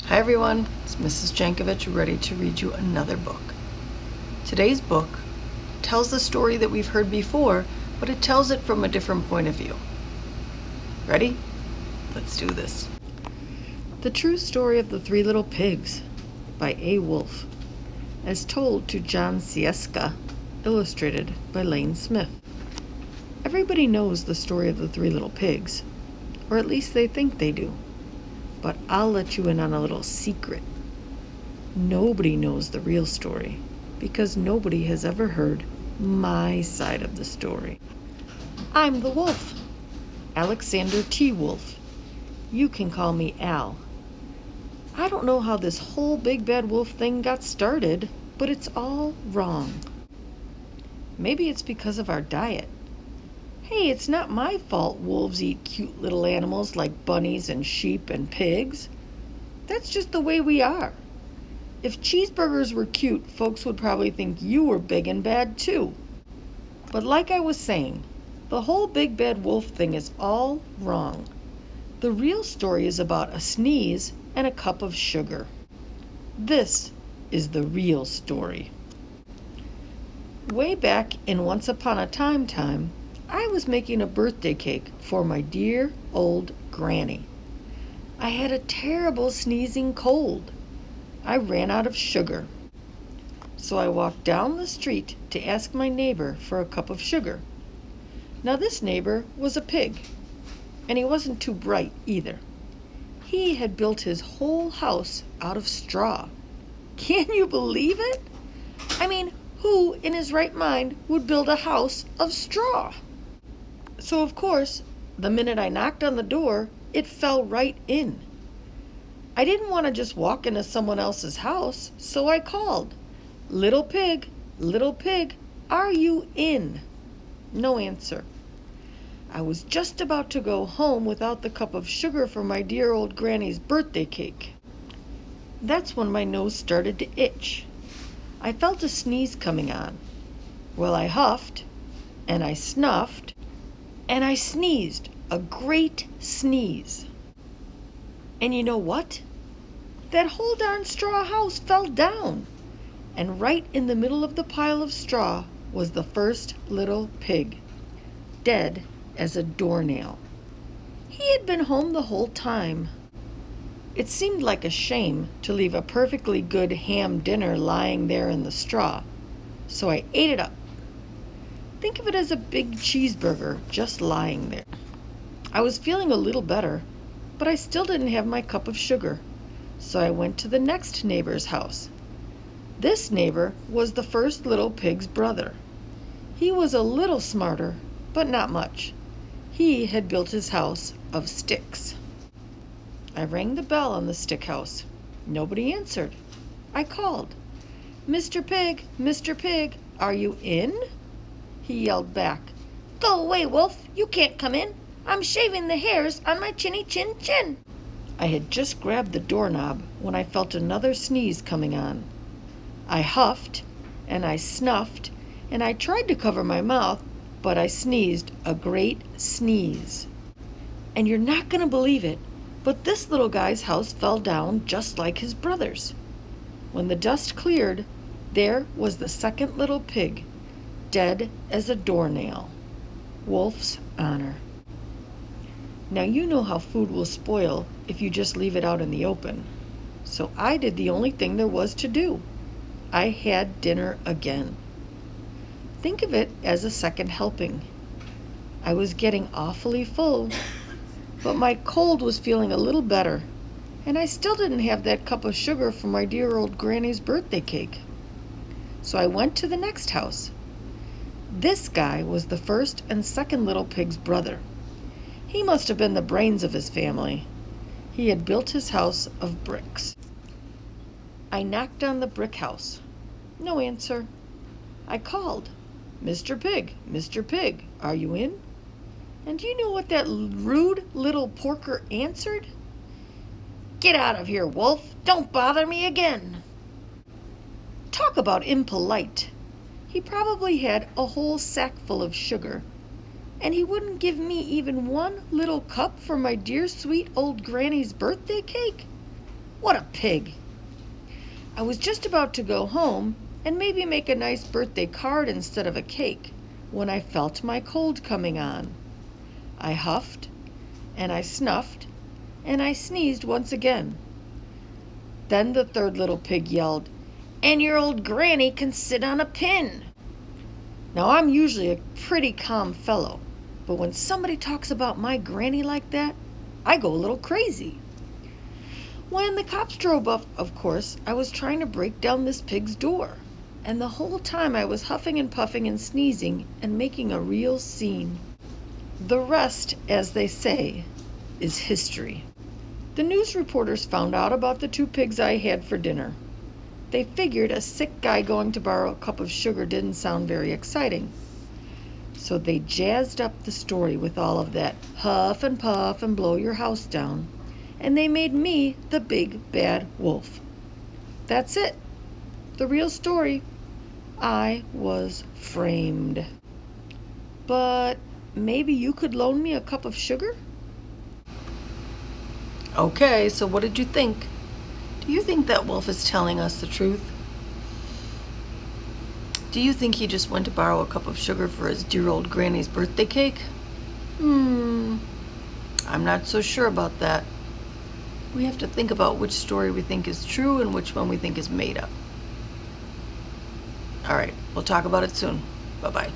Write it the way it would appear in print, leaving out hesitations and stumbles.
Hi everyone, it's Mrs. Jankovich ready to read you another book. Today's book tells the story that we've heard before, but it tells it from a different point of view. Ready? Let's do this. The True Story of the Three Little Pigs by A. Wolfe, as told to John Sieska, illustrated by Lane Smith. Everybody knows the story of the Three Little Pigs, or at least they think they do. But I'll let you in on a little secret. Nobody knows the real story because nobody has ever heard my side of the story. I'm the wolf, Alexander T. Wolfe. You can call me Al. I don't know how this whole big bad wolf thing got started, but it's all wrong. Maybe it's because of our diet. Hey, it's not my fault wolves eat cute little animals like bunnies and sheep and pigs. That's just the way we are. If cheeseburgers were cute, folks would probably think you were big and bad too. But like I was saying, the whole big bad wolf thing is all wrong. The real story is about a sneeze and a cup of sugar. This is the real story. Way back in Once Upon a Time, I was making a birthday cake for my dear old granny. I had a terrible sneezing cold. I ran out of sugar. So I walked down the street to ask my neighbor for a cup of sugar. Now this neighbor was a pig, and he wasn't too bright either. He had built his whole house out of straw. Can you believe it? I mean, who in his right mind would build a house of straw? So of course, the minute I knocked on the door, it fell right in. I didn't want to just walk into someone else's house, so I called, little pig, are you in?" No answer. I was just about to go home without the cup of sugar for my dear old granny's birthday cake. That's when my nose started to itch. I felt a sneeze coming on. Well, I huffed, and I snuffed, and I sneezed, a great sneeze. And you know what? That whole darn straw house fell down. And right in the middle of the pile of straw was the first little pig, dead as a doornail. He had been home the whole time. It seemed like a shame to leave a perfectly good ham dinner lying there in the straw, so I ate it up. Think of it as a big cheeseburger just lying there. I was feeling a little better, but I still didn't have my cup of sugar, so I went to the next neighbor's house. This neighbor was the first little pig's brother. He was a little smarter, but not much. He had built his house of sticks. I rang the bell on the stick house. Nobody answered. I called, Mr. Pig, are you in?" He yelled back, "Go away, wolf, you can't come in. I'm shaving the hairs on my chinny chin chin." I had just grabbed the doorknob when I felt another sneeze coming on. I huffed, and I snuffed, and I tried to cover my mouth, but I sneezed a great sneeze. And you're not going to believe it, but this little guy's house fell down just like his brother's. When the dust cleared, there was the second little pig, dead as a doornail. Wolf's honor. Now you know how food will spoil if you just leave it out in the open. So I did the only thing there was to do. I had dinner again. Think of it as a second helping. I was getting awfully full, but my cold was feeling a little better, and I still didn't have that cup of sugar for my dear old granny's birthday cake. So I went to the next house. This guy was the first and second little pig's brother. He must have been the brains of his family. He had built his house of bricks. I knocked on the brick house. No answer. I called, Mr. Pig, are you in?" And do you know what that rude little porker answered? "Get out of here, wolf. Don't bother me again." Talk about impolite. He probably had a whole sack full of sugar, and he wouldn't give me even one little cup for my dear sweet old granny's birthday cake? What a pig! I was just about to go home and maybe make a nice birthday card instead of a cake when I felt my cold coming on. I huffed, and I snuffed, and I sneezed once again. Then the third little pig yelled, "And your old granny can sit on a pin!" Now I'm usually a pretty calm fellow, but when somebody talks about my granny like that, I go a little crazy. When the cops drove up, of course, I was trying to break down this pig's door, and the whole time I was huffing and puffing and sneezing and making a real scene. The rest, as they say, is history. The news reporters found out about the 2 pigs I had for dinner. They figured a sick guy going to borrow a cup of sugar didn't sound very exciting. So they jazzed up the story with all of that huff and puff and blow your house down, and they made me the big bad wolf. That's it. The real story. I was framed. But maybe you could loan me a cup of sugar? Okay, so what did you think? Do you think that wolf is telling us the truth? Do you think he just went to borrow a cup of sugar for his dear old granny's birthday cake? I'm not so sure about that. We have to think about which story we think is true and which one we think is made up. All right, we'll talk about it soon. Bye-bye.